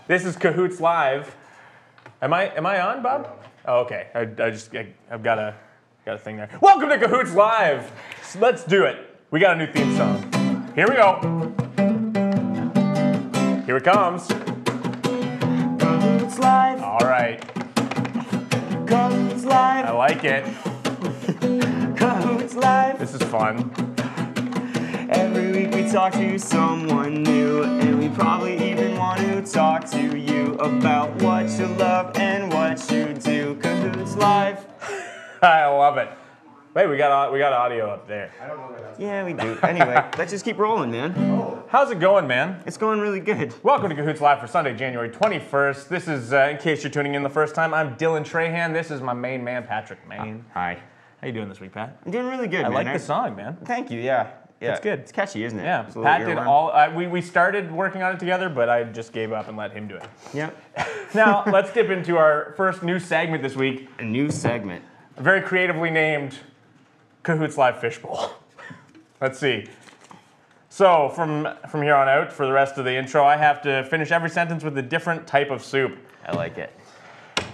This is Cahoots Live. Am I on, Bob? Oh, okay. I've got a thing there. Welcome to Cahoots Live. So let's do it. We got a new theme song. Here we go. Here it comes. Cahoots Live. All right. Cahoots Live. I like it. Cahoots Live. This is fun. Every week we talk to someone new, and we probably even want to talk to you about what you love and what you do. Cahoots Live. I love it. Wait, we got audio up there. I don't know what else. Yeah, we do. Anyway, let's just keep rolling, man. How's it going, man? It's going really good. Welcome to Cahoots Live for Sunday, January 21st. This is, in case you're tuning in the first time, I'm Dylan Trahan. This is my main man, Patrick Main. Hi. How you doing this week, Pat? I'm doing really good, I man. like the song, man. Thank you, yeah. It's good. It's catchy, isn't it? Yeah, It's a little Pat did earworm. all, we started working on it together, but I just gave up and let him do it. Yep. Now, let's dip into our first new segment this week, A new segment. very creatively named Cahoots Live Fishbowl. Let's see. So, from here on out, for the rest of the intro, I have to finish every sentence with a different type of soup. I like it.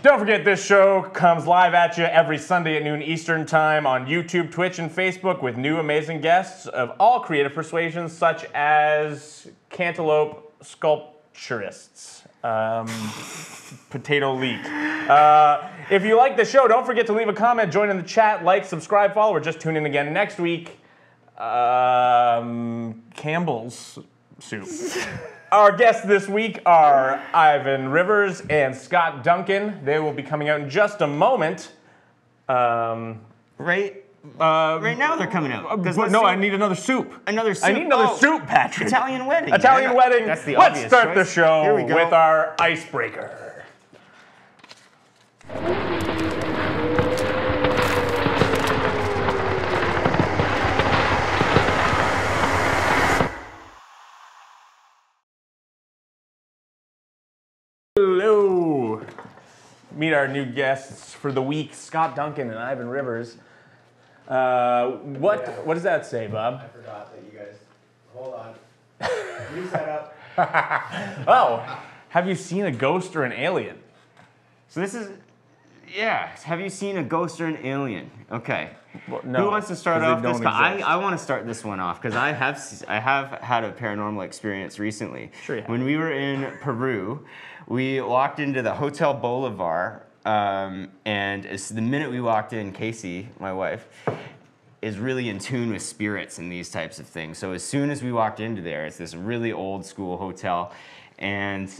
Don't forget, this show comes live at you every Sunday at noon Eastern Time on YouTube, Twitch, and Facebook with new amazing guests of all creative persuasions, such as cantaloupe sculpturists, potato leek. If you like the show, don't forget to leave a comment, join in the chat, like, subscribe, follow, or just tune in again next week. Campbell's soup. Our guests this week are Ivan Rivers and Scott Duncan. They will be coming out in just a moment. Right now they're coming out. But no, I need another soup. Another soup. I need another soup, Patrick. Italian wedding. Italian man. wedding. That's the Let's obvious start the choice. show Here we go. with our icebreaker. Hello. Meet our new guests for the week, Scott Duncan and Ivan Rivers. What does that say, Bob? I forgot that you guys. Hold on. New setup. Oh, have you seen a ghost or an alien? So this is, yeah. Have you seen a ghost or an alien? Okay. Well, no, Who wants to start 'cause they off this? don't exist. I want to start this one off because I have had a paranormal experience recently. Sure you have. When we were in Peru, we walked into the Hotel Bolivar, and the minute we walked in, Casey, my wife, is really in tune with spirits and these types of things. So as soon as we walked into there, it's this really old school hotel. And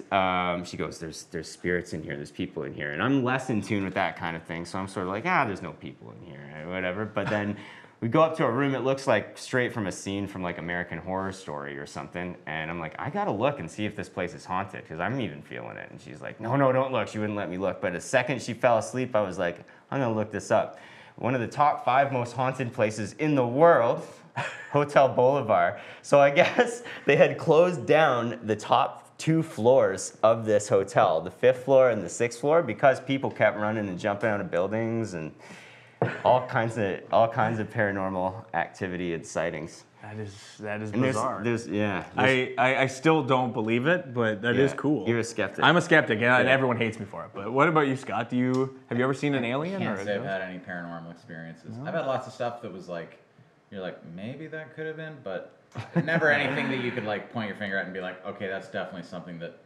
she goes, there's spirits in here, there's people in here. And I'm less in tune with that kind of thing. So I'm sort of like, there's no people in here, whatever. But then we go up to a room, it looks like straight from a scene from like American Horror Story or something. And I'm like, I gotta look and see if this place is haunted, because I'm even feeling it. And she's like, no, don't look. She wouldn't let me look. But the second she fell asleep, I was like, I'm gonna look this up. One of the top 5 most haunted places in the world, Hotel Bolivar. So I guess they had closed down the top 2 floors of this hotel, the 5th floor and the 6th floor, because people kept running and jumping out of buildings and all kinds of paranormal activity and sightings. That is And bizarre. I still don't believe it, but that is cool. You're a skeptic. I'm a skeptic, and everyone hates me for it. But what about you, Scott? Have you ever seen an alien? Can't or say I've had any paranormal experiences. I've had lots of stuff that was like, you're like, maybe that could have been, but never anything that you could like point your finger at and be like, okay, that's definitely something that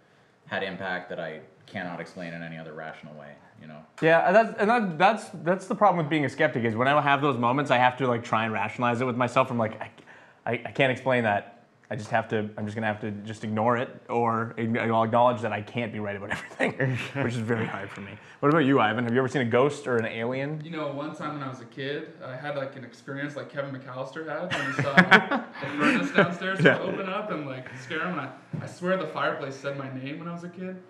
had impact that I cannot explain in any other rational way, you know? Yeah, that's the problem with being a skeptic is when I have those moments, I have to like try and rationalize it with myself. I'm like, I can't explain that. I'm just gonna have to just ignore it, or I'll acknowledge that I can't be right about everything, which is very hard for me. What about you, Ivan? Have you ever seen a ghost or an alien? You know, one time when I was a kid, I had like an experience like Kevin McAllister had when he saw the furnace downstairs open up and like scare him. And I swear the fireplace said my name when I was a kid.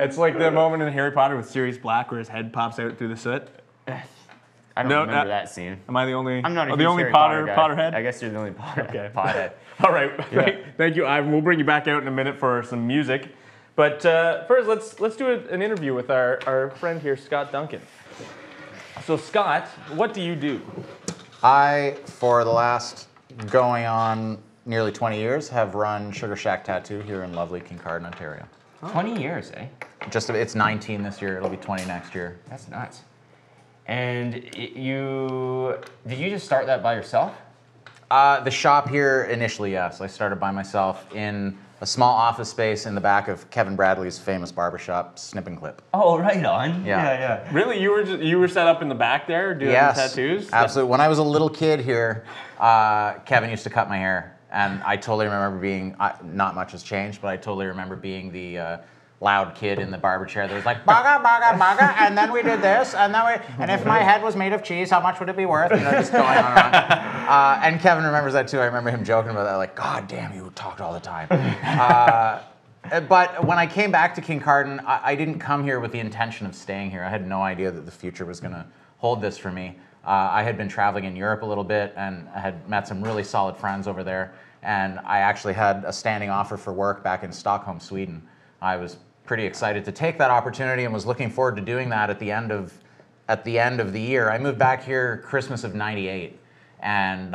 It's like the moment in Harry Potter with Sirius Black where his head pops out through the soot. I don't remember that scene. Am I the only? I'm not a the huge only Harry Potter guy. Potterhead? I guess you're the only Potterhead. All right. Thank you, Ivan. We'll bring you back out in a minute for some music. But first, let's do an interview with our friend here, Scott Duncan. So, Scott, what do you do? I, for the last going on nearly 20 years, have run Sugar Shack Tattoo here in lovely Kincardine, Ontario. 20 years, eh? It's 19 this year. It'll be 20 next year. That's nuts. And did you just start that by yourself? The shop here initially, yes. I started by myself in a small office space in the back of Kevin Bradley's famous barbershop, Snip and Clip. Oh, right on. Yeah. Really, you were set up in the back there doing tattoos? Absolutely. When I was a little kid here, Kevin used to cut my hair, and I totally remember being not much has changed, but I totally remember being the loud kid in the barber chair that was like baga baga baga, and then we did this, and if my head was made of cheese, how much would it be worth? You know, just going on and on. And Kevin remembers that too. I remember him joking about that, like, God damn, you talked all the time. But when I came back to Kincardine, I didn't come here with the intention of staying here. I had no idea that the future was going to hold this for me. I had been traveling in Europe a little bit, and I had met some really solid friends over there, and I actually had a standing offer for work back in Stockholm, Sweden. I was pretty excited to take that opportunity and was looking forward to doing that at the end of the year. I moved back here Christmas of '98, and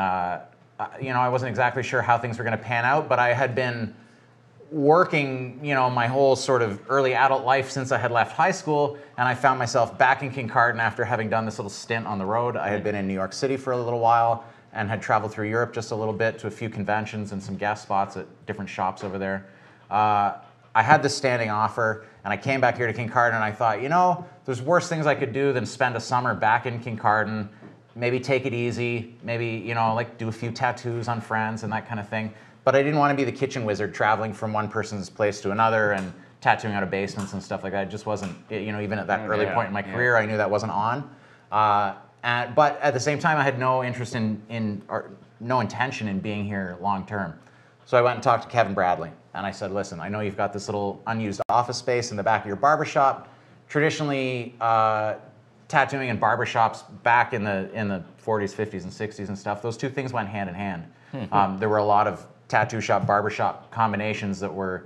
you know, I wasn't exactly sure how things were going to pan out, but I had been working, you know, my whole sort of early adult life since I had left high school, and I found myself back in Kincardine after having done this little stint on the road. I had been in New York City for a little while and had traveled through Europe just a little bit to a few conventions and some guest spots at different shops over there. I had this standing offer, and I came back here to Kincardine, and I thought, you know, there's worse things I could do than spend a summer back in Kincardine, maybe take it easy, maybe, you know, like do a few tattoos on friends and that kind of thing. But I didn't want to be the kitchen wizard traveling from one person's place to another and tattooing out of basements and stuff like that. It just wasn't, you know, even at that early point in my career, I knew that wasn't on. But at the same time, I had no interest or no intention in being here long term. So I went and talked to Kevin Bradley, and I said, listen, I know you've got this little unused office space in the back of your barbershop. Traditionally, tattooing and barbershops back in the 40s, 50s, and 60s and stuff, those two things went hand in hand. There were a lot of tattoo shop, barbershop combinations that were,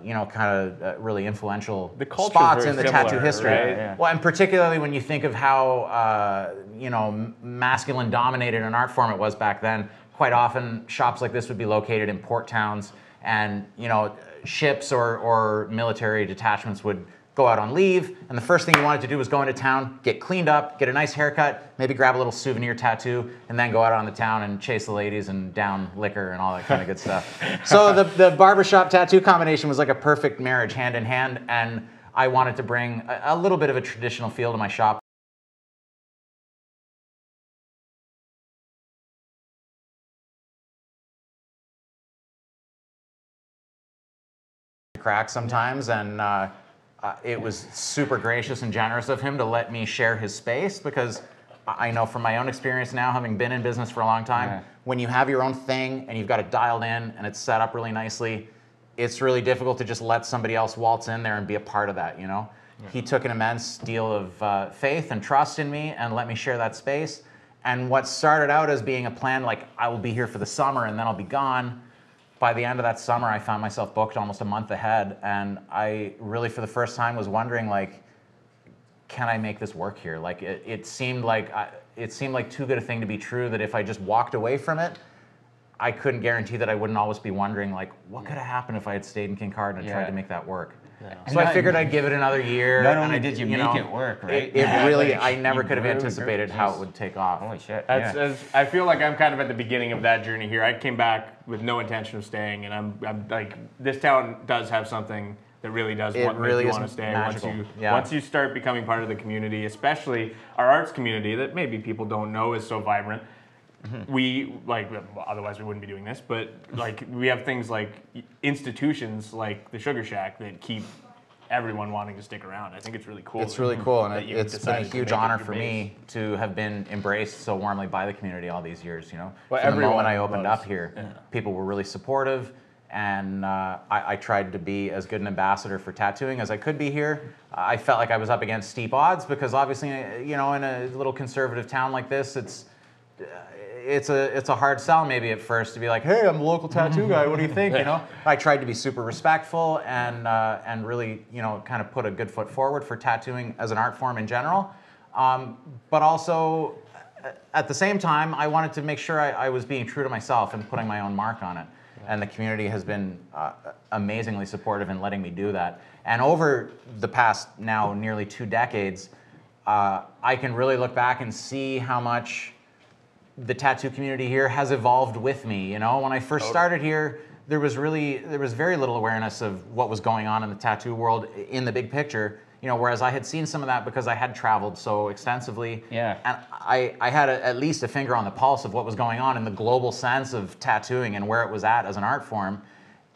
you know, kind of really influential spots in the tattoo history. Right? Yeah. Well, and particularly when you think of how, you know, masculine dominated an art form it was back then, quite often shops like this would be located in port towns, and, you know, ships or military detachments would go out on leave, and the first thing you wanted to do was go into town, get cleaned up, get a nice haircut, maybe grab a little souvenir tattoo, and then go out on the town and chase the ladies and down liquor and all that kind of good stuff. So the barbershop tattoo combination was like a perfect marriage, hand in hand, and I wanted to bring a little bit of a traditional feel to my shop. Crack sometimes, and it was super gracious and generous of him to let me share his space, because I know from my own experience now, having been in business for a long time, when you have your own thing and you've got it dialed in and it's set up really nicely, it's really difficult to just let somebody else waltz in there and be a part of that, you know? He took an immense deal of faith and trust in me and let me share that space. And what started out as being a plan, like I will be here for the summer and then I'll be gone, by the end of that summer, I found myself booked almost a month ahead, and I really, for the first time, was wondering, like, can I make this work here? Like, it seemed like too good a thing to be true that if I just walked away from it, I couldn't guarantee that I wouldn't always be wondering, like, what could have happened if I had stayed in Kincardine and tried to make that work? So I figured I'd give it another year. Not only did you make it work, right? It really, I never could have anticipated how it would take off. Holy shit. I feel like I'm kind of at the beginning of that journey here. I came back with no intention of staying, and I'm like, this town does have something that really does make you want to stay. Once you start becoming part of the community, especially our arts community that maybe people don't know is so vibrant. We, like, otherwise we wouldn't be doing this, but like we have things like institutions like the Sugar Shack that keep everyone wanting to stick around. I think it's really cool. It's really cool, and it's been a huge honor for me to have been embraced so warmly by the community all these years, you know. From the moment I opened up here, people were really supportive, and I tried to be as good an ambassador for tattooing as I could be here. I felt like I was up against steep odds because obviously, you know, in a little conservative town like this, it's a hard sell maybe at first to be like, hey, I'm the local tattoo guy, what do you think, you know? I tried to be super respectful and really, you know, kind of put a good foot forward for tattooing as an art form in general. But also, at the same time, I wanted to make sure I was being true to myself and putting my own mark on it. And the community has been amazingly supportive in letting me do that. And over the past now nearly 2 decades, I can really look back and see how much the tattoo community here has evolved with me. You know, when I first started here, there was very little awareness of what was going on in the tattoo world in the big picture. You know, whereas I had seen some of that because I had traveled so extensively. Yeah. And I had at least a finger on the pulse of what was going on in the global sense of tattooing and where it was at as an art form.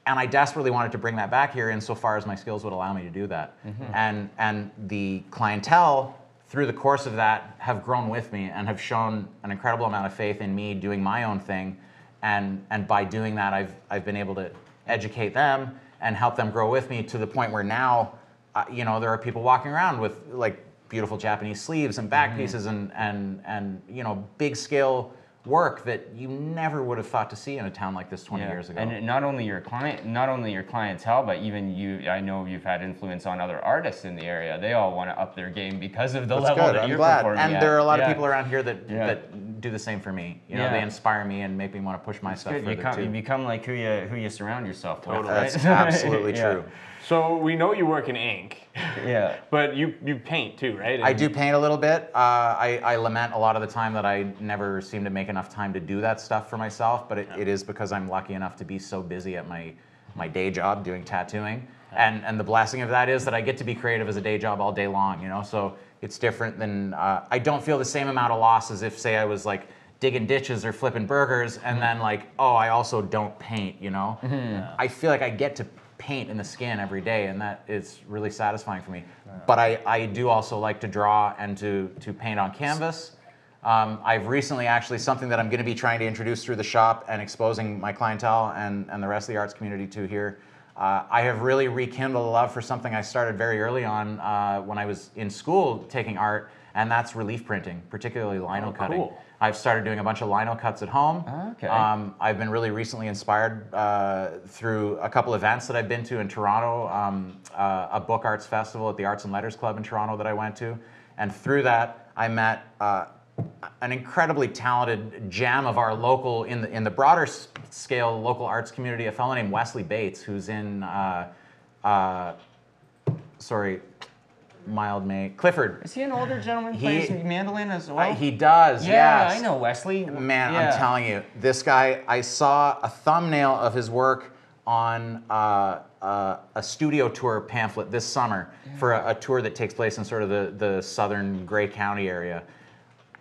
And I desperately wanted to bring that back here insofar as my skills would allow me to do that. And the clientele through the course of that have grown with me and have shown an incredible amount of faith in me doing my own thing. And by doing that, I've been able to educate them and help them grow with me to the point where now, you know, there are people walking around with like beautiful Japanese sleeves and back pieces and you know, big scale work that you never would have thought to see in a town like this 20 years ago. And not only your clientele, but even you. I know you've had influence on other artists in the area. They all want to up their game because of the level that you're performing And at. there are a lot of people around here that do the same for me. You know, they inspire me and make me want to push my stuff further too. You become like who you surround yourself with. Right? That's absolutely true. So we know you work in ink. Yeah. But you paint too, right? I do paint a little bit. I lament a lot of the time that I never seem to make enough time to do that stuff for myself, but it is because I'm lucky enough to be so busy at my day job doing tattooing. And the blessing of that is that I get to be creative as a day job all day long, you know? So it's different than, I don't feel the same amount of loss as if, say, I was like digging ditches or flipping burgers and then like, oh, I also don't paint, you know? I feel like I get to paint in the skin every day, and that is really satisfying for me. But I do also like to draw and to paint on canvas. I've recently actually, something that I'm going to be trying to introduce through the shop and exposing my clientele and the rest of the arts community to here. I have really rekindled a love for something I started very early on when I was in school taking art, and that's relief printing, particularly lino cutting. Cool. I've started doing a bunch of lino cuts at home. Okay. I've been really recently inspired through a couple events that I've been to in Toronto, a book arts festival at the Arts and Letters Club in Toronto that I went to. And through that, I met an incredibly talented gem of our local, in the broader scale local arts community, a fellow named Wesley Bates, who's in, Clifford. Is he an older gentleman who plays mandolin as well? He does, yeah, yes. I know Wesley. Man, Yeah. I'm telling you, this guy, I saw a thumbnail of his work on a studio tour pamphlet this summer for a tour that takes place in sort of the southern Grey County area.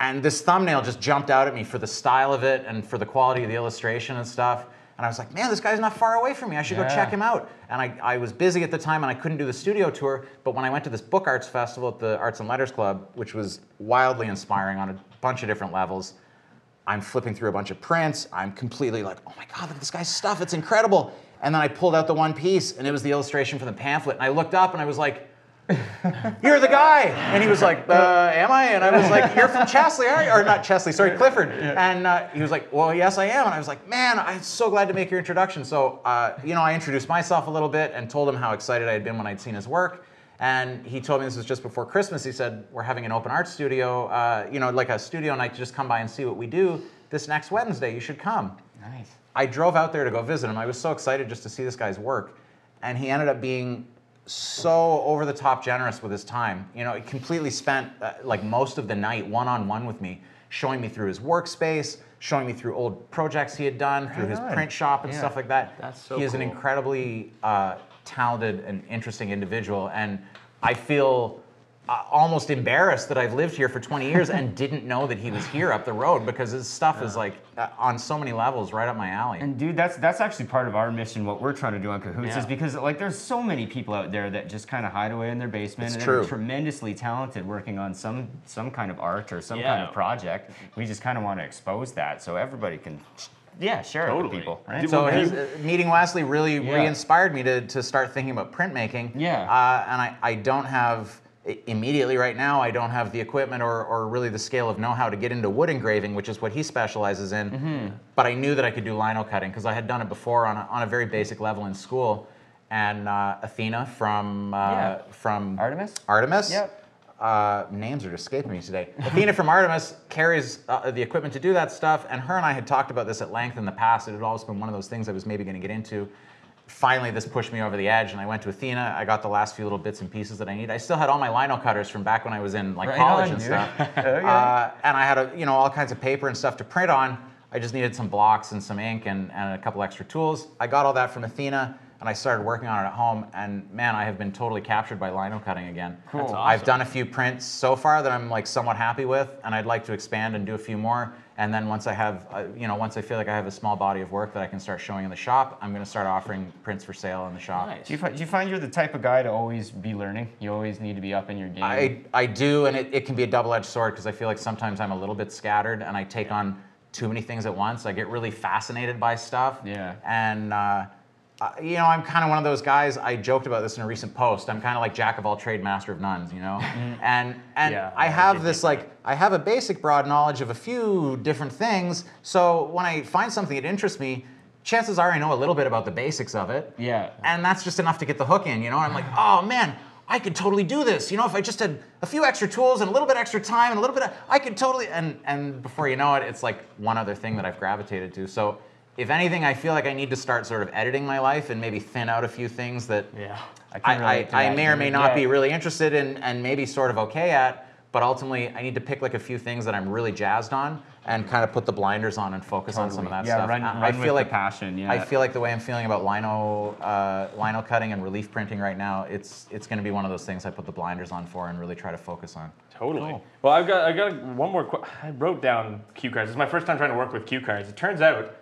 And this thumbnail just jumped out at me for the style of it and for the quality of the illustration and stuff. And I was like, man, this guy's not far away from me. I should go check him out. And I was busy at the time and I couldn't do the studio tour. But when I went to this book arts festival at the Arts and Letters Club, which was wildly inspiring on a bunch of different levels, I'm flipping through a bunch of prints. I'm completely like, oh my God, look at this guy's stuff. It's incredible. And then I pulled out the one piece and it was the illustration for the pamphlet. And I looked up and I was like, you're the guy. And he was like, am I? And I was like, you're from Chesley, aren't you? Or not Chesley, sorry, Clifford. And he was like, well, yes, I am. And I was like, man, I'm so glad to make your introduction. So, you know, I introduced myself a little bit and told him how excited I had been when I'd seen his work. And he told me, this was just before Christmas, he said, we're having an open art studio, you know, like a studio night to just come by and see what we do this next Wednesday. You should come. Nice. I drove out there to go visit him. I was so excited just to see this guy's work. And he ended up being so over the top generous with his time. You know, he completely spent like most of the night one-on-one with me, showing me through his workspace, showing me through old projects he had done, through his print shop and stuff like that. That's so He is an cool. incredibly talented and interesting individual, and I feel almost embarrassed that I've lived here for 20 years and didn't know that he was here up the road, because his stuff is like on so many levels right up my alley. And dude, that's actually part of our mission. What we're trying to do on Cahoots is because like there's so many people out there that just kind of hide away in their basement It's and true. they're tremendously talented working on some kind of art or some kind of project. We just kind of want to expose that so everybody can share it with people, right? So meeting Wesley really re-inspired me to start thinking about printmaking. Yeah. And I don't have, immediately right now, I don't have the equipment or really the scale of know-how to get into wood engraving, which is what he specializes in. But I knew that I could do lino cutting because I had done it before on a very basic level in school. And Athena from Artemis? Artemis. Yep. names are escaping me today. Athena from Artemis carries the equipment to do that stuff, and her and I had talked about this at length in the past. It had always been one of those things I was maybe going to get into. Finally, this pushed me over the edge, and I went to Athena. I got the last few little bits and pieces that I need. I still had all my lino cutters from back when I was in college and stuff. Okay. And I had all kinds of paper and stuff to print on. I just needed some blocks and some ink and a couple extra tools. I got all that from Athena, and I started working on it at home. And man, I have been totally captured by lino cutting again. Cool. That's awesome. I've done a few prints so far that I'm somewhat happy with, and I'd like to expand and do a few more. And then once I have, once I feel like I have a small body of work that I can start showing in the shop, I'm going to start offering prints for sale in the shop. Nice. Do you find you're the type of guy to always be learning? You always need to be up in your game. I do, and it can be a double-edged sword because I feel like sometimes I'm a little bit scattered and I take on too many things at once. I get really fascinated by stuff. Yeah. And I'm kind of one of those guys. I joked about this in a recent post. I'm kind of like jack of all trade, master of none, And Yeah, I have this I have a basic broad knowledge of a few different things. So when I find something that interests me, chances are I know a little bit about the basics of it. Yeah. And that's just enough to get the hook in, And I'm like, oh man, I could totally do this. If I just had a few extra tools and a little bit extra time and a little bit, I could totally. And before you know it, it's like one other thing that I've gravitated to. So if anything, I feel like I need to start sort of editing my life and maybe thin out a few things that I may or may not be really interested in and maybe sort of okay at. But ultimately, I need to pick a few things that I'm really jazzed on and kind of put the blinders on and focus on some of that stuff. Run I feel with like the passion. Yeah. I feel like the way I'm feeling about lino cutting and relief printing right now, it's going to be one of those things I put the blinders on for and really try to focus on. Totally. Cool. Well, I got one more. I wrote down cue cards. It's my first time trying to work with cue cards. It turns out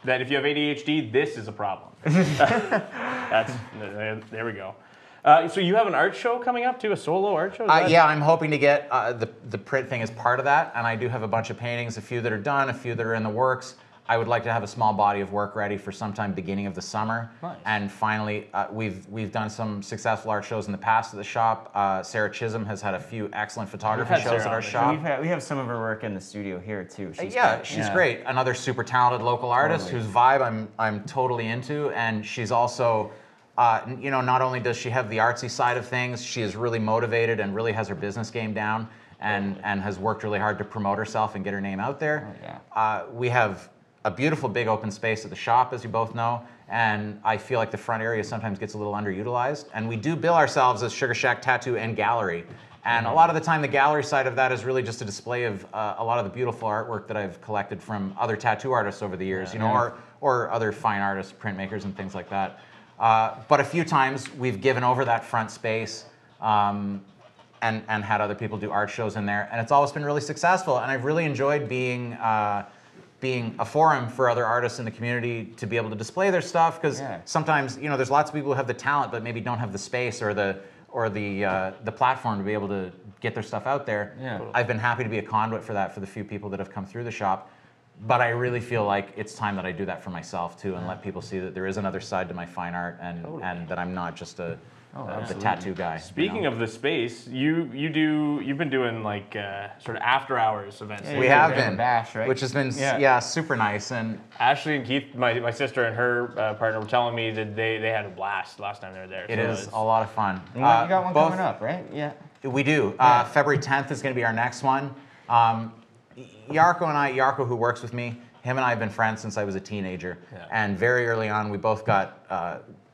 that if you have ADHD, this is a problem. There we go. So you have an art show coming up too, a solo art show? Yeah, I'm hoping to get the print thing as part of that, and I do have a bunch of paintings, a few that are done, a few that are in the works. I would like to have a small body of work ready for sometime beginning of the summer. Nice. And finally, we've done some successful art shows in the past at the shop. Sarah Chisholm has had a few excellent photography had shows Sarah at our on the shop. We have some of her work in the studio here too. She's great. Another super talented local artist whose vibe I'm totally into, and she's also, not only does she have the artsy side of things, she is really motivated and really has her business game down, and has worked really hard to promote herself and get her name out there. We have a beautiful big open space at the shop, as you both know, and I feel like the front area sometimes gets a little underutilized. And we do bill ourselves as Sugar Shack Tattoo and Gallery. And a lot of the time, the gallery side of that is really just a display of a lot of the beautiful artwork that I've collected from other tattoo artists over the years, or other fine artists, printmakers, and things like that. But a few times we've given over that front space and had other people do art shows in there, and it's always been really successful. And I've really enjoyed being a forum for other artists in the community to be able to display their stuff, because sometimes there's lots of people who have the talent but maybe don't have the space or the platform to be able to get their stuff out there. I've been happy to be a conduit for that for the few people that have come through the shop. But I really feel like it's time that I do that for myself too, and let people see that there is another side to my fine art, and that I'm not just the tattoo guy. Speaking of the space, you've been doing sort of after hours events. We have been, Bash, right? which has been super nice. And Ashley and Keith, my sister and her partner, were telling me that they had a blast last time they were there. It is a lot of fun. You got one coming up, right? Yeah. We do. February 10th is going to be our next one. Yarko, who works with me, him and I have been friends since I was a teenager. And very early on, we both got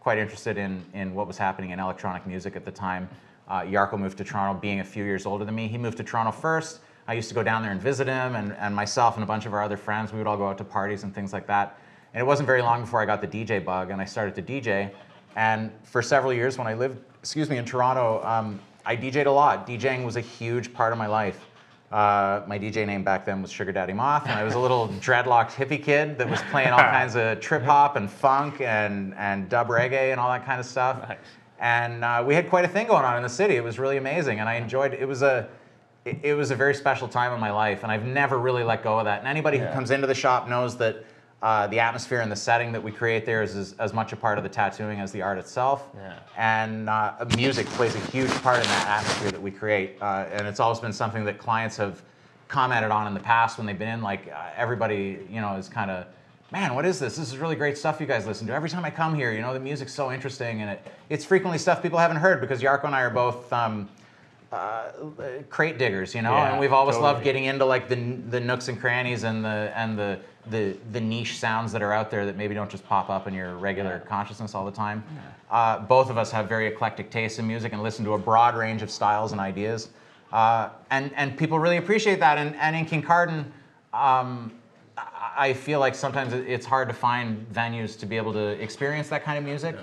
quite interested in what was happening in electronic music at the time. Yarko moved to Toronto being a few years older than me. He moved to Toronto first. I used to go down there and visit him, and myself and a bunch of our other friends, we would all go out to parties and things like that. And it wasn't very long before I got the DJ bug, and I started to DJ. And for several years when I lived, in Toronto, I DJ'd a lot. DJing was a huge part of my life. My DJ name back then was Sugar Daddy Moth, and I was a little dreadlocked hippie kid that was playing all kinds of trip hop and funk and dub reggae and all that kind of stuff. Nice. And we had quite a thing going on in the city. It was really amazing, and I enjoyed it. It was a very special time in my life, and I've never really let go of that. And anybody who comes into the shop knows that the atmosphere and the setting that we create there is as much a part of the tattooing as the art itself. And music plays a huge part in that atmosphere that we create. And it's always been something that clients have commented on in the past when they've been in. Everybody, is kind of, man, what is this? This is really great stuff you guys listen to. Every time I come here, the music's so interesting, and it's frequently stuff people haven't heard, because Yarko and I are both crate diggers, you know, Yeah, and we've always totally. loved getting into like the nooks and crannies and the niche sounds that are out there that maybe don't just pop up in your regular consciousness all the time. Both of us have very eclectic tastes in music and listen to a broad range of styles and ideas, and people really appreciate that. And in Kincardine, I feel like sometimes it's hard to find venues to be able to experience that kind of music.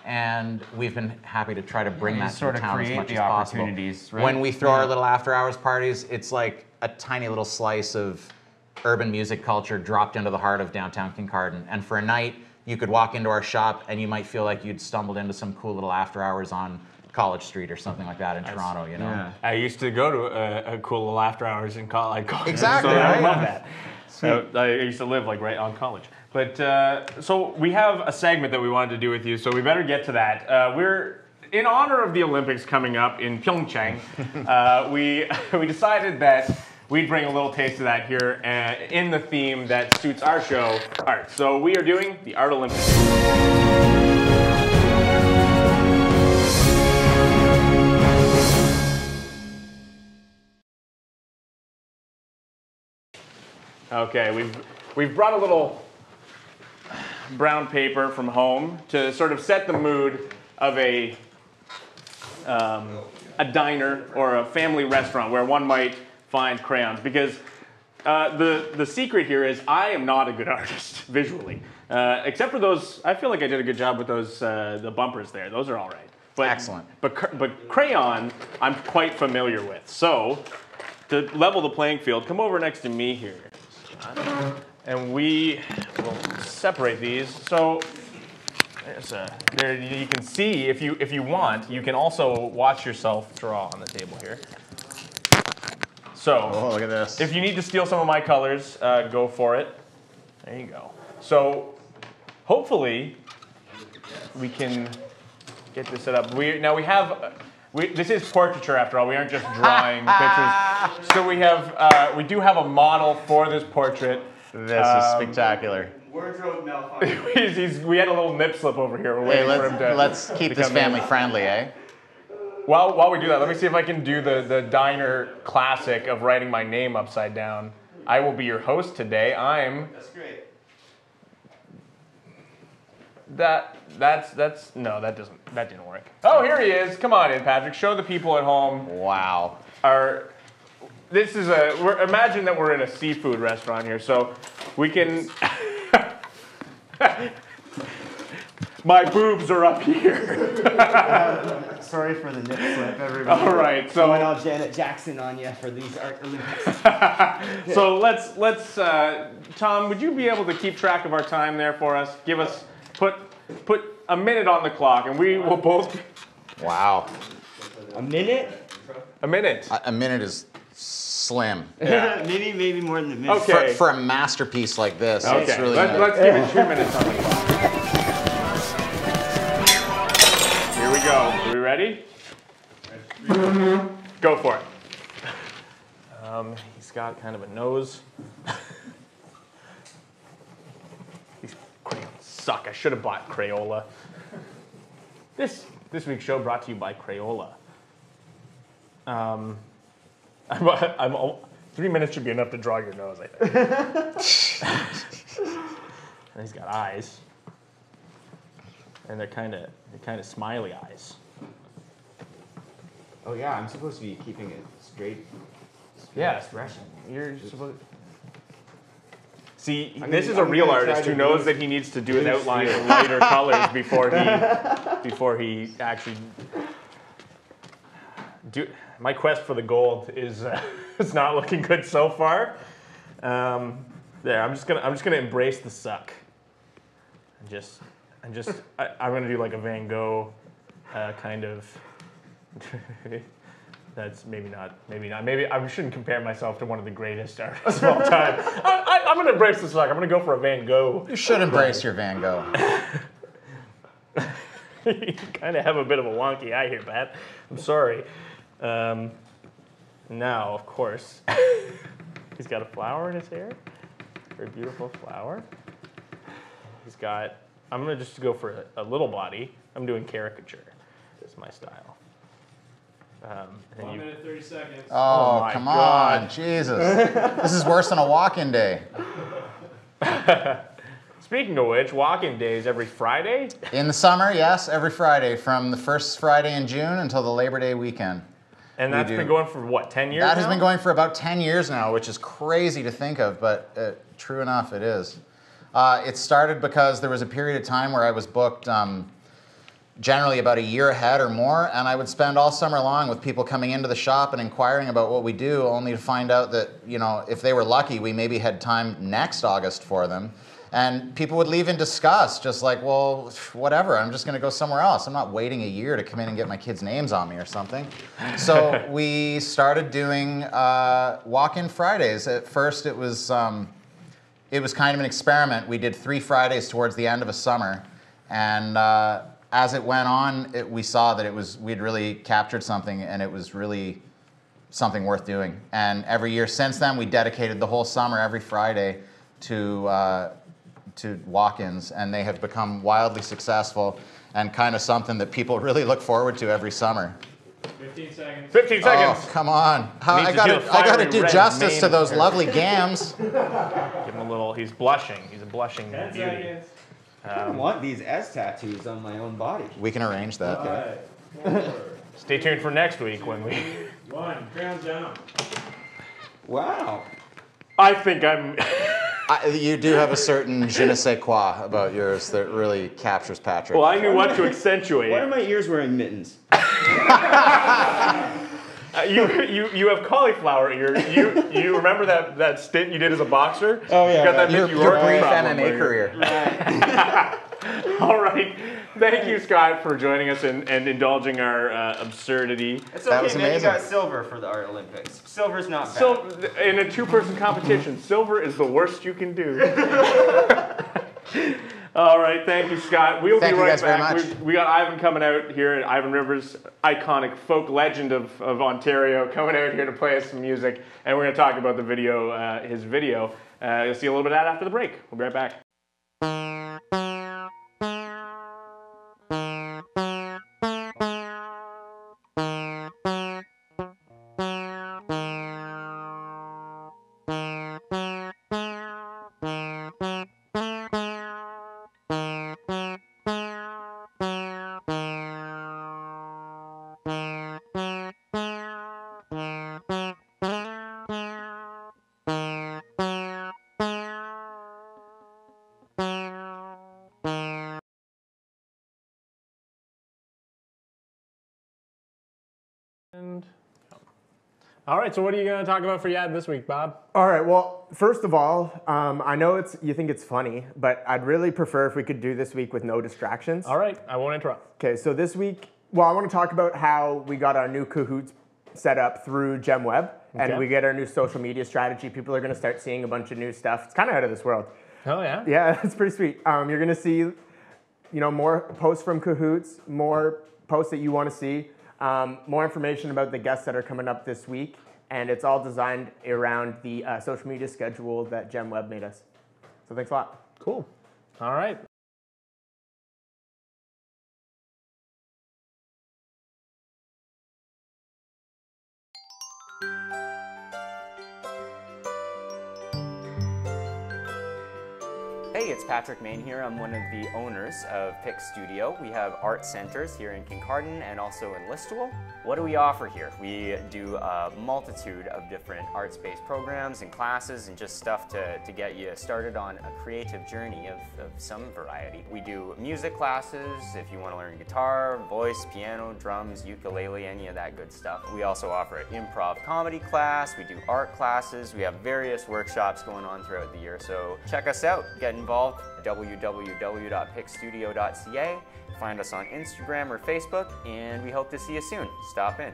And we've been happy to try to bring that to sort the of town as create much the as possible. opportunities, right? When we throw our little after hours parties, it's like a tiny little slice of urban music culture dropped into the heart of downtown Kincardine. And for a night, you could walk into our shop and you might feel like you'd stumbled into some cool little after hours on College Street or something like that in Toronto, you know? Yeah. I used to go to a cool little after hours in college. Exactly, So I right? love that. I used to live like right on college. But so we have a segment that we wanted to do with you, so we better get to that. We're in honor of the Olympics coming up in Pyeongchang. We decided that we'd bring a little taste of that here in the theme that suits our show, art. So we are doing the Art Olympics. Okay, we've brought a little brown paper from home to sort of set the mood of a diner or a family restaurant where one might find crayons, because the secret here is I am not a good artist visually, except for those. I feel like I did a good job with those the bumpers there. Those are all right. But, Excellent. But crayon I'm quite familiar with. So to level the playing field, come over next to me here. And we will separate these. So there you can see, if you want, you can also watch yourself draw on the table here. So Oh, look at this. if you need to steal some of my colors, go for it. There you go. So hopefully we can get this set up. This is portraiture after all. We aren't just drawing pictures. So we do have a model for this portrait. This is spectacular. Wardrobe malfunction. We had a little nip slip over here. We're Hey, waiting for him to. let's keep to this come in. family friendly, eh? While we do that, let me see if I can do the diner classic of writing my name upside down. I will be your host today. That's great. That didn't work. Oh, here he is. Come on in, Patrick. Show the people at home. Wow. Imagine that we're in a seafood restaurant here, so we can. My boobs are up here. Sorry for the nip slip, everybody. All right, so Going all Janet Jackson on you for these Art Olympics. so let's Tom, would you be able to keep track of our time there for us? Put a minute on the clock, and we will both. Wow. A minute? A minute. A minute is slim. Yeah. maybe more than a minute. Okay. For a masterpiece like this, Okay. it's really Let's give it 2 minutes on the clock. Here we go. Are we ready? Go for it. He's got kind of a nose. These crayons suck. I should have bought Crayola. This week's show brought to you by Crayola. I'm 3 minutes should be enough to draw your nose, I think. And he's got eyes, and they're kind of smiley eyes. Oh yeah, I'm supposed to be keeping it straight. Yeah, Expression. you're supposed. See, I'm this gonna- is a I'm real gonna artist try who to knows boost- that he needs to do his boost outline you. in lighter colors before he actually. My quest for the gold is it's not looking good so far. I'm just gonna embrace the suck. I'm gonna do like a Van Gogh kind of. That's maybe not. Maybe I shouldn't compare myself to one of the greatest artists of all time. I'm gonna embrace the suck. I'm gonna go for a Van Gogh. You should embrace your Van Gogh. You kind of have a bit of a wonky eye here, Pat. I'm sorry. Now, of course, he's got a flower in his hair. Very beautiful flower. He's got. I'm gonna just go for a little body. I'm doing caricature. That's my style. And then 1 you, minute, 30 seconds. Oh, my come God. on, Jesus. This is worse than a walk-in day. Speaking of which, walk-in days every Friday. In the summer, yes, every Friday, from the first Friday in June until the Labor Day weekend. And that's been going for what, 10 years That has now? been going for about 10 years now, which is crazy to think of, but true enough, it is. It started because there was a period of time where I was booked generally about a year ahead or more, and I would spend all summer long with people coming into the shop and inquiring about what we do, only to find out that, you know, if they were lucky, we maybe had time next August for them. And people would leave in disgust, just like, well, whatever, I'm just gonna go somewhere else. I'm not waiting a year to come in and get my kids' names on me or something. So we started doing walk-in Fridays. At first it was kind of an experiment. We did 3 Fridays towards the end of a summer. And as it went on, we saw that we'd really captured something, and it was really something worth doing. And every year since then, we dedicated the whole summer, every Friday, to walk-ins, and they have become wildly successful and kind of something that people really look forward to every summer. 15 seconds. 15 seconds. Oh, come on. Needs I to do a gotta fiery do red justice to mane those hair. lovely gams. Give him a little, he's blushing. He's a blushing 10 beauty. seconds. I want these S tattoos on my own body. We can arrange that. 5, 4, Stay tuned for next week when we... 1. Ground down. Wow. I think I'm... You do have a certain je ne sais quoi about yours that really captures Patrick. Well, I knew what to accentuate. Why are my ears wearing mittens? You have cauliflower ear. You remember that stint you did as a boxer? Oh, yeah, You got that your Mickey Rourke brief problem MMA where you're- career. All right. Thank you, Scott, for joining us and indulging our absurdity. It's That okay, was man. You amazing. got silver for the Art Olympics. Silver's not bad. So, in a 2-person competition, silver is the worst you can do. All right, thank you, Scott. We'll Thank be you right guys very back. much. We got Ivan coming out here. Ivan Rivers, iconic folk legend of Ontario, coming out here to play us some music, and we're going to talk about the video, his video. You'll see a little bit of that after the break. We'll be right back. All right, so what are you going to talk about for Yad this week, Bob? All right, well, first of all, I know you think it's funny, but I'd really prefer if we could do this week with no distractions. All right, I won't interrupt. Okay, so this week, well, I want to talk about how we got our new Cahoots set up through GemWeb, and Okay. we get our new social media strategy. People are going to start seeing a bunch of new stuff. It's kind of out of this world. Oh, yeah? Yeah, it's pretty sweet. You're going to see, more posts from Cahoots, more posts that you want to see, more information about the guests that are coming up this week, and it's all designed around the social media schedule that GemWeb made us. So thanks a lot. Cool. All right. Hey, it's Patrick Main here. I'm one of the owners of Pick Studio. We have art centers here in Kincardine and also in Listowel. What do we offer here? We do a multitude of different arts-based programs and classes and just stuff to get you started on a creative journey of some variety. We do music classes if you want to learn guitar, voice, piano, drums, ukulele, any of that good stuff. We also offer an improv comedy class. We do art classes. We have various workshops going on throughout the year. So check us out. Get involved, www.pickstudio.ca. Find us on Instagram or Facebook, and we hope to see you soon. Stop in.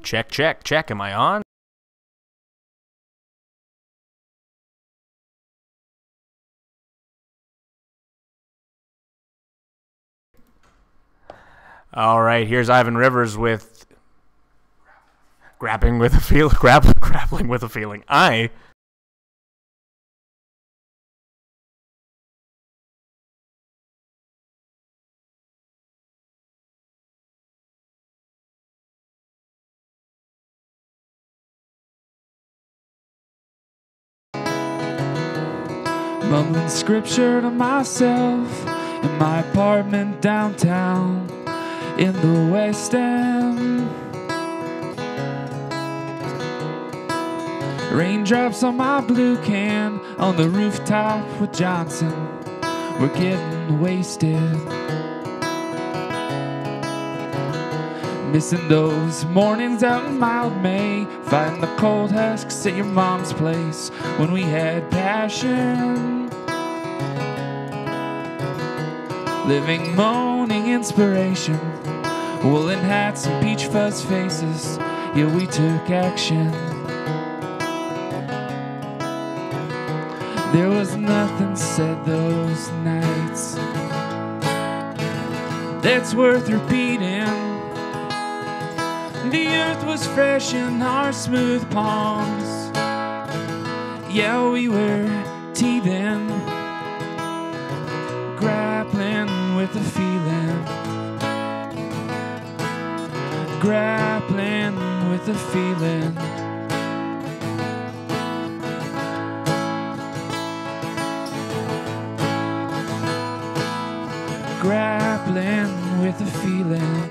Check, check, check. Am I on? All right, here's Ivan Rivers with grappling with a feeling. Mumbling scripture to myself in my apartment downtown in the West End. Raindrops on my blue can on the rooftop with Johnson. We're getting wasted. Missing those mornings out in mild May, fighting the cold husks at your mom's place when we had passion. Living, moaning inspiration, woolen hats and peach fuzz faces, yeah, we took action. There was nothing said those nights that's worth repeating. The earth was fresh in our smooth palms. Yeah, we were teething, grappling with the feeling, grappling with the feeling. Grappling with the feeling.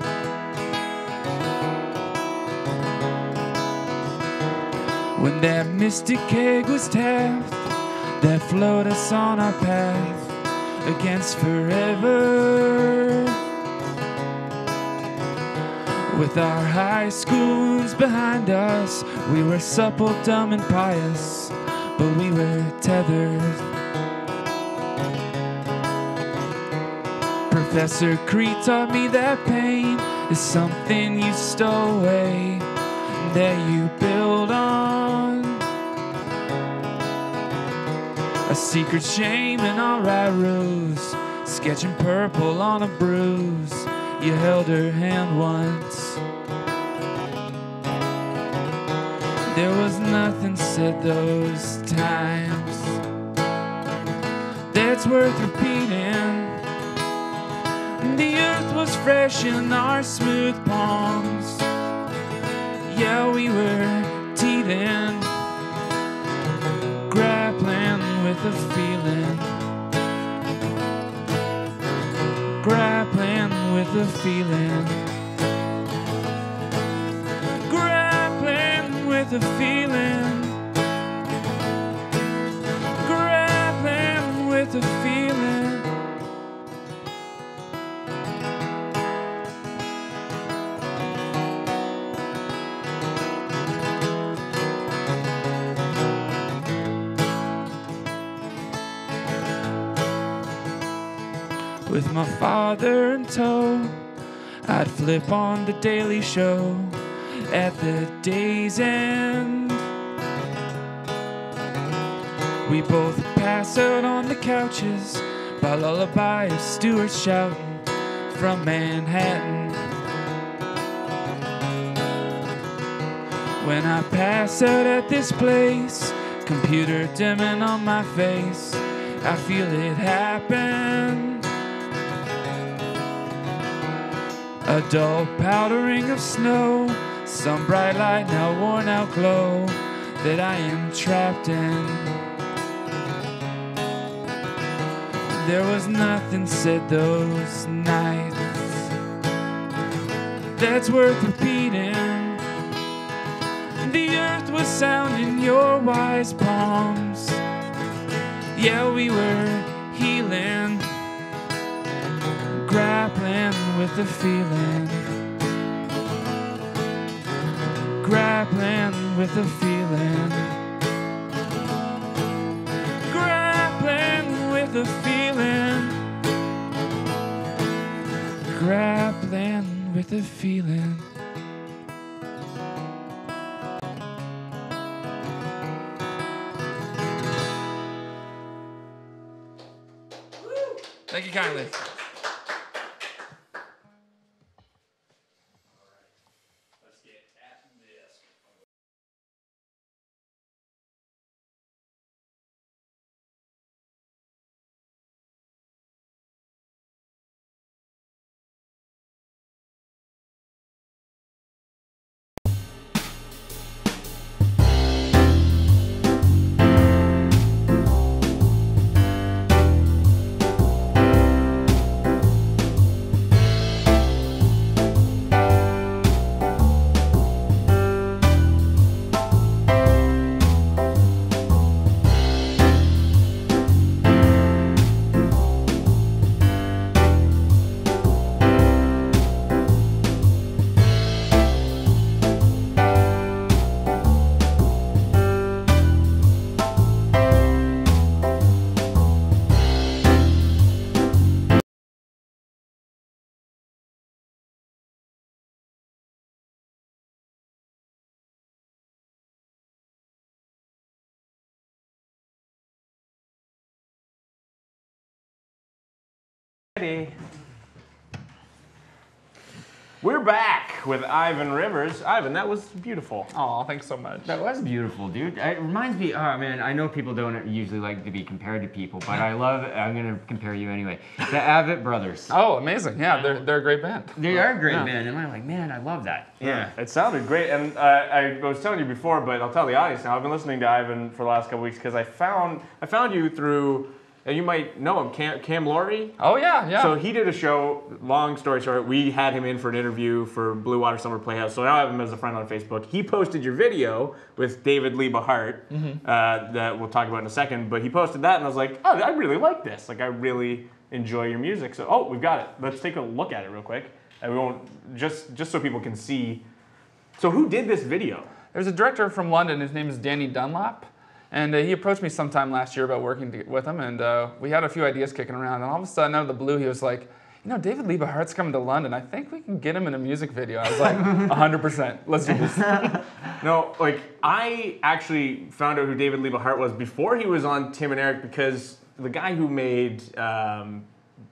When that mystic keg was tapped, that flowed us on our path against forever. With our high school wounds behind us, we were supple, dumb, and pious, but we were tethered. Professor Cree taught me that pain is something you stow away, that you build on. A secret shame and alright ruse, sketching purple on a bruise. You held her hand once. There was nothing said those times that's worth repeating. The earth was fresh in our smooth palms. Yeah, we were teething, grappling with the feeling, grappling with the feeling, grappling with the feeling, grappling with the feeling. With my father in tow, I'd flip on the Daily Show at the day's end. We both pass out on the couches by lullaby of Stewart shouting from Manhattan. When I pass out at this place, computer dimming on my face, I feel it happen. A dull powdering of snow, some bright light, now worn out glow that I am trapped in. There was nothing said those nights that's worth repeating. The earth was sounding your wise palms. Yeah, we were healing, grappling with the feeling, grappling with the feeling, grappling with the feeling, grappling with the feeling. kindly. We're back with Ivan Rivers. Ivan, that was beautiful. Oh, thanks so much. That was beautiful, dude. It reminds me, oh man, I know people don't usually like to be compared to people, but I'm gonna compare you anyway. The Avett Brothers. Oh, amazing. Yeah, they're a great band. They are a great band, and I'm like, man, I love that. Yeah, it sounded great, and I was telling you before, but I'll tell the audience now. I've been listening to Ivan for the last couple weeks because I found you through. You might know him, Cam Laurie. Oh, yeah. So he did a show, long story short, we had him in for an interview for Blue Water Summer Playhouse, so now I have him as a friend on Facebook. He posted your video with David Lieba Hart, that we'll talk about in a second, but he posted that and I was like, oh, I really like this. Like, I really enjoy your music. So, we've got it. Let's take a look at it real quick. And we won't, just so people can see. So who did this video? There's a director from London, his name is Danny Dunlap. And he approached me sometime last year about working with him, and we had a few ideas kicking around. And all of a sudden, out of the blue, he was like, you know, David Lieba Hart's coming to London. I think we can get him in a music video. I was like, 100%. Let's do this. No, like, I actually found out who David Lieba Hart was before he was on Tim and Eric because the guy who made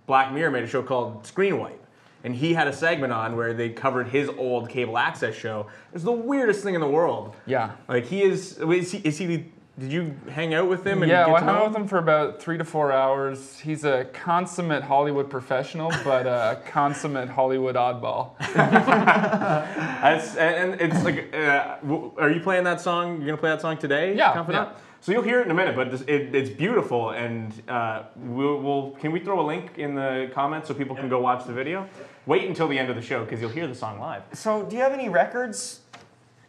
Black Mirror made a show called Screen Wipe. And he had a segment on where they covered his old cable access show. It was the weirdest thing in the world. Yeah. Like, is he did you hang out with him? And Yeah, get well, I to hung know out with him for about 3 to 4 hours. He's a consummate Hollywood professional, but a consummate Hollywood oddball. And it's like, are you playing that song? You're gonna play that song today? Yeah. Confidant? Yeah. So you'll hear it in a minute, but it's beautiful, and can we throw a link in the comments so people can go watch the video? Wait until the end of the show because you'll hear the song live. So, do you have any records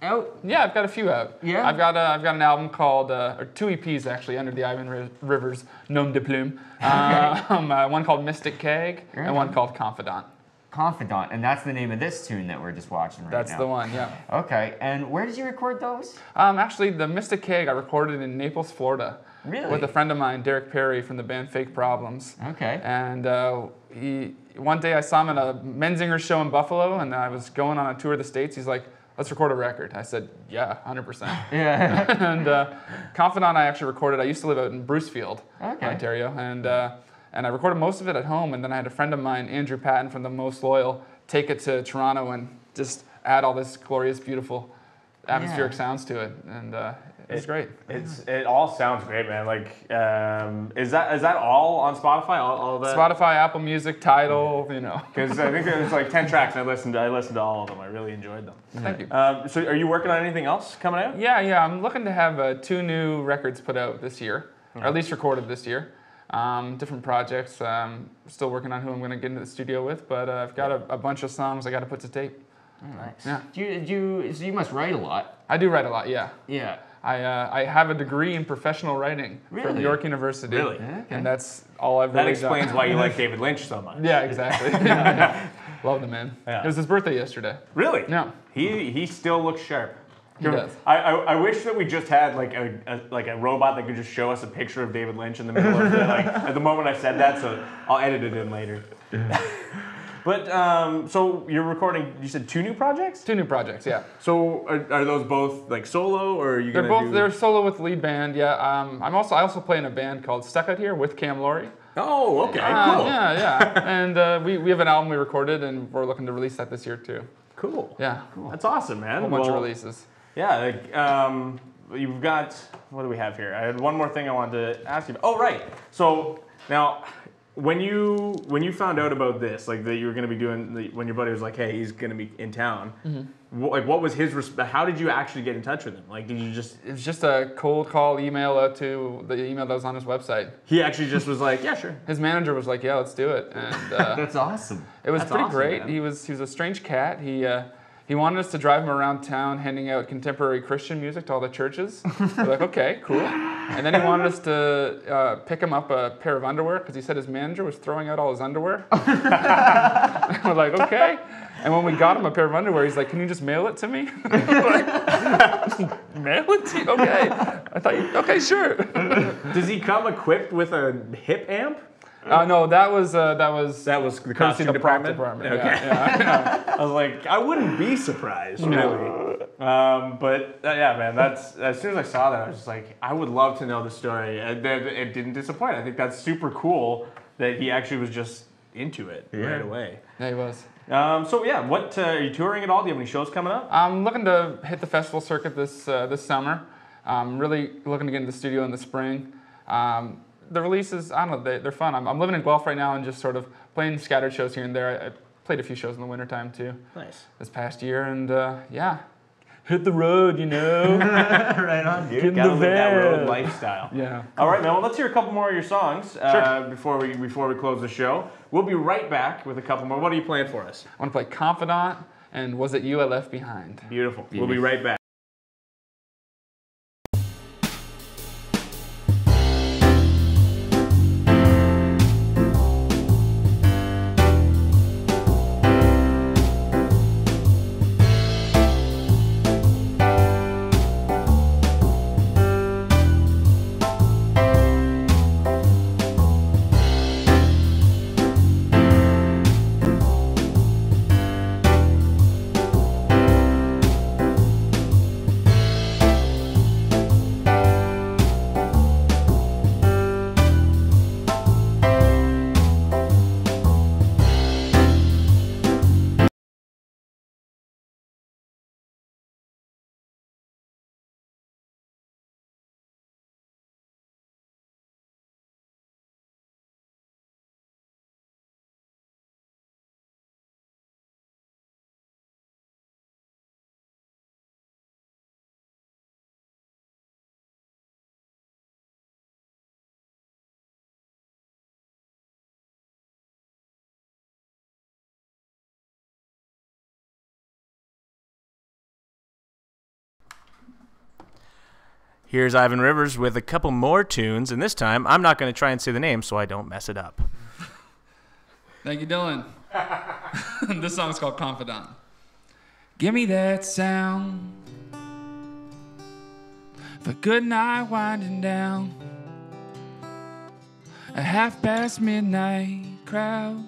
out? Yeah, I've got a few out. Yeah? I've got an album called, or 2 EPs actually, under the Ivan Rivers nom de plume. One called Mystic Keg and one called Confidant. Confidant, and that's the name of this tune that we're just watching right now. That's the one, yeah. Okay, and where did you record those? Actually, the Mystic Keg I recorded in Naples, Florida. Really? With a friend of mine, Derek Perry from the band Fake Problems. Okay. And one day I saw him at a Menzinger show in Buffalo, and I was going on a tour of the States. He's like, let's record a record. I said, yeah, 100%. Yeah. And Confidant I actually recorded. I used to live out in Brucefield, Okay. Ontario. And I recorded most of it at home, and then I had a friend of mine, Andrew Patton from The Most Loyal, take it to Toronto and just add all this glorious, beautiful atmospheric sounds to it. And it was great. It all sounds great, man. Like, is that all on Spotify? All that? Spotify, Apple Music, Tidal, you know. Because I think there's like 10 tracks, and I listened to all of them. I really enjoyed them. Thank you. So are you working on anything else coming out? Yeah. I'm looking to have 2 new records put out this year, or at least recorded this year. Different projects. Still working on who I'm going to get into the studio with, but I've got a bunch of songs I got to put to tape. Oh, nice. Yeah. So you must write a lot. I do write a lot, yeah. Yeah. I have a degree in professional writing from Really? York University. Really? Okay. And that's all I've That really explains done. why you like David Lynch so much. Yeah, exactly. Love the man. Yeah. It was his birthday yesterday. Really? Yeah. He still looks sharp. He does. I wish that we just had like a robot that could just show us a picture of David Lynch in the middle of it. Like at the moment I said that, so I'll edit it in later. But so you're recording. You said 2 new projects. 2 new projects, yeah. So are those both like solo, or are you They're solo with lead band, yeah. I also play in a band called Stuck Out Here with Cam Laurie. Oh, okay, cool. Yeah. And we have an album we recorded, and we're looking to release that this year too. Cool. Yeah. That's awesome, man. A whole bunch of releases. Yeah, you've got, what do we have here? I had one more thing I wanted to ask you about. Oh, right. So now, when you found out about this, like that you were going to be doing, when your buddy was like, hey, he's going to be in town, what was his, how did you actually get in touch with him? Like, did you just... It was just a cold call email out to the email that was on his website. He actually just was like, yeah, sure. His manager was like, yeah, let's do it. And That's awesome. it was That's pretty awesome, great. man. He was a strange cat. He wanted us to drive him around town handing out contemporary Christian music to all the churches. We're like, okay, cool. And then he wanted us to pick him up a pair of underwear because he said his manager was throwing out all his underwear. We're like, okay. And when we got him a pair of underwear, he's like, can you just mail it to me? Like, mail it to you? Okay. I thought, okay, sure. Does he come equipped with a hip amp? No, that was the costume the prop department. department. Okay. Yeah. I was like, I wouldn't be surprised, really. But yeah, man, that's as soon as I saw that, I was just like, I would love to know the story. And it didn't disappoint. I think that's super cool that he actually was just into it right away. Yeah, he was. So yeah, what are you touring at all? Do you have any shows coming up? I'm looking to hit the festival circuit this summer. I'm really looking to get in the studio in the spring. The releases, I don't know, they're fun. I'm living in Guelph right now and just sort of playing scattered shows here and there. I played a few shows in the wintertime too. Nice. This past year, and yeah, hit the road, you know. Right on, dude. Get in Gotta the live that road van. lifestyle. Yeah. All right, man. Well, let's hear a couple more of your songs before we close the show. We'll be right back with a couple more. What are you playing for us? I want to play Confidant and Was It You I Left Behind. Beautiful. We'll be right back. Here's Ivan Rivers with a couple more tunes, and this time I'm not going to try and say the name so I don't mess it up. Thank you, Dylan. This song's called Confidant. Give me that sound of a good night winding down, a midnight crowd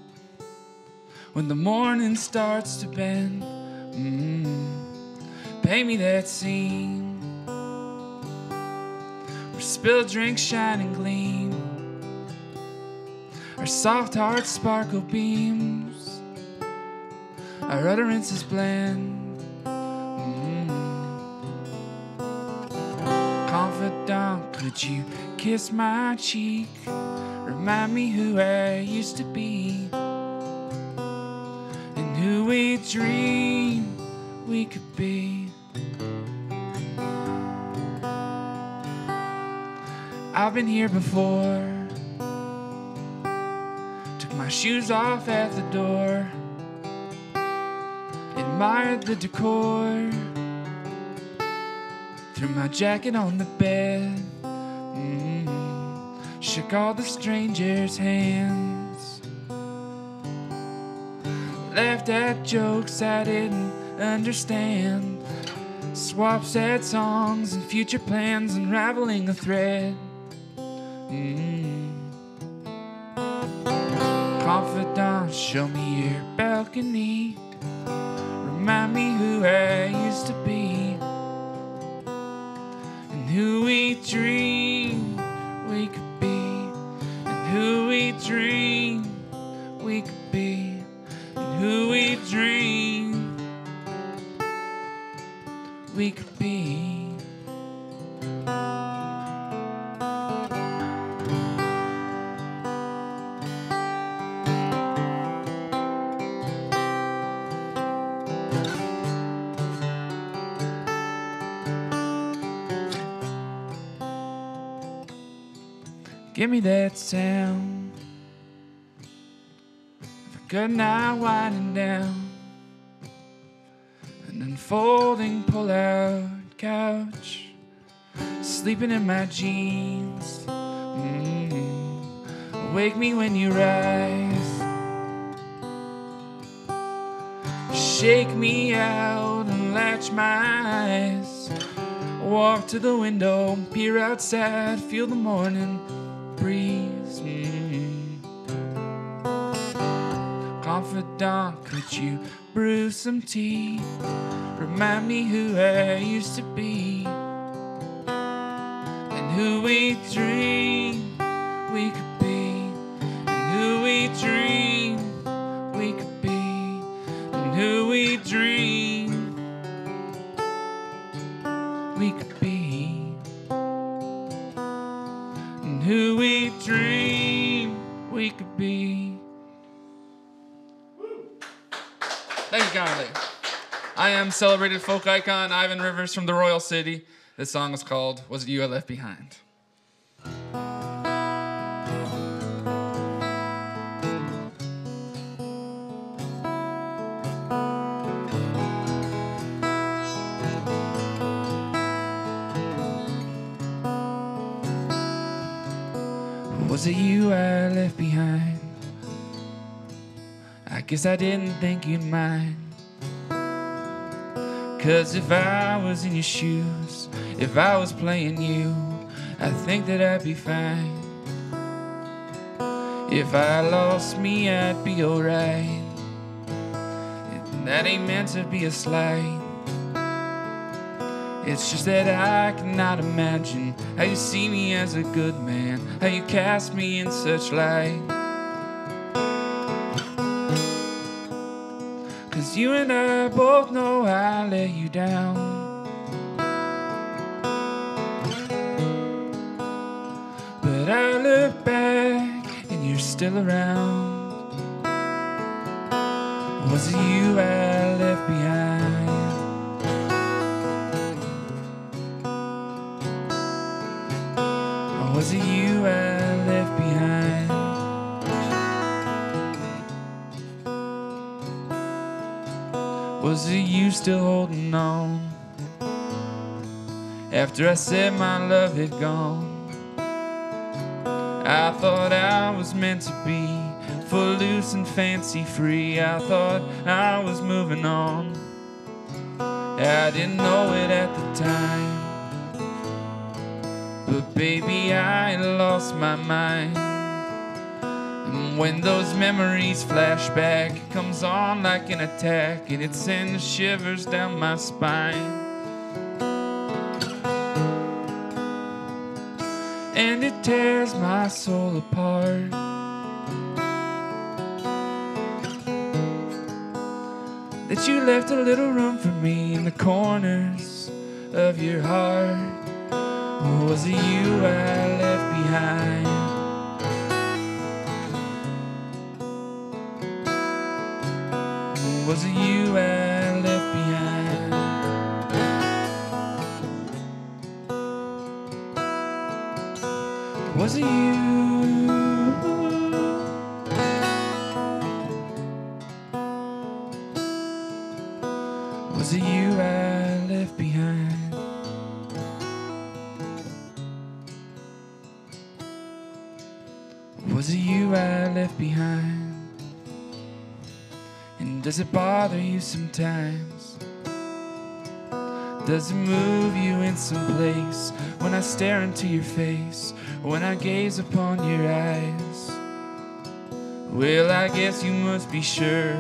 when the morning starts to bend. Paint me that scene where spilled drinks shine and gleam, our soft hearts sparkle beams, our utterances blend. Confidant, could you kiss my cheek, remind me who I used to be, and who we dreamed we could be. I've been here before, took my shoes off at the door, admired the decor, threw my jacket on the bed, shook all the strangers' hands, laughed at jokes I didn't understand, swapped sad songs and future plans, unraveling a thread. Confidant, show me your balcony, remind me who I used to be, and who we dreamed we could be, and who we Give me that sound of a good night winding down, an unfolding pull-out couch, sleeping in my jeans. Wake me when you rise, shake me out and latch my eyes. Walk to the window, peer outside, feel the morning breeze. Confidant, could you brew some tea? Remind me who I used to be and who we dream we could be, and who we dream we could be, and who we dream we could be, and who we dream we could be. Thank you kindly. I am celebrated folk icon Ivan Rivers from the Royal City. This song is called Was It You I Left Behind? Was it you I left behind? I guess I didn't think you'd mind. 'Cause if I was in your shoes, if I was playing you, I think that I'd be fine. If I lost me, I'd be alright. That ain't meant to be a slight. It's just that I cannot imagine how you see me as a good man, how you cast me in such light. 'Cause you and I both know I let you down. But I look back and you're still around. Was it you I left behind? Was it you I left behind? Was it you still holding on after I said my love had gone? I thought I was meant to be footloose and fancy free. I thought I was moving on. I didn't know it at the time, but baby, I lost my mind. And when those memories flash back, it comes on like an attack, and it sends shivers down my spine. And it tears my soul apart. That you left a little room for me in the corners of your heart. Or was it you I left behind? Or was it you I left behind? Was it you? Was it you I left behind? Was it you I left behind? And does it bother you sometimes? Does it move you in some place when I stare into your face, when I gaze upon your eyes? Well, I guess you must be sure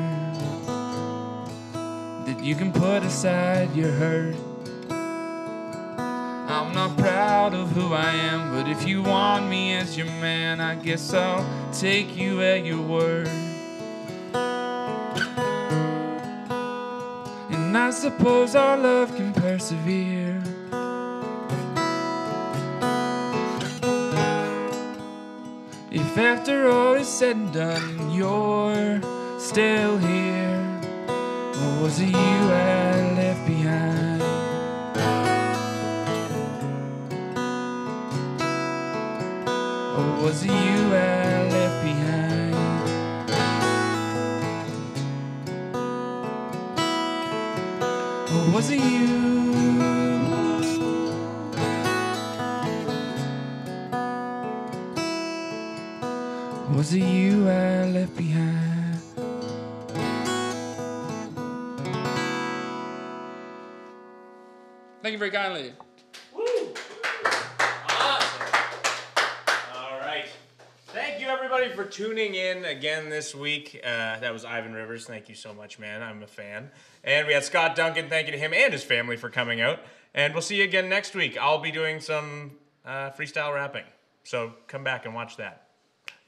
that you can put aside your hurt. I'm not proud of who I am, but if you want me as your man, I guess I'll take you at your word. And I suppose our love can persevere. If after all is said and done, you're still here. Or was it you I left behind? Or was it you I left behind? Or was it you? Was it you I left behind? Thank you very kindly. All right. Thank you, everybody, for tuning in again this week. That was Ivan Rivers. Thank you so much, man. I'm a fan. And we had Scott Duncan. Thank you to him and his family for coming out. And we'll see you again next week. I'll be doing some freestyle rapping. So come back and watch that.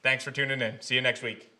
Thanks for tuning in. See you next week.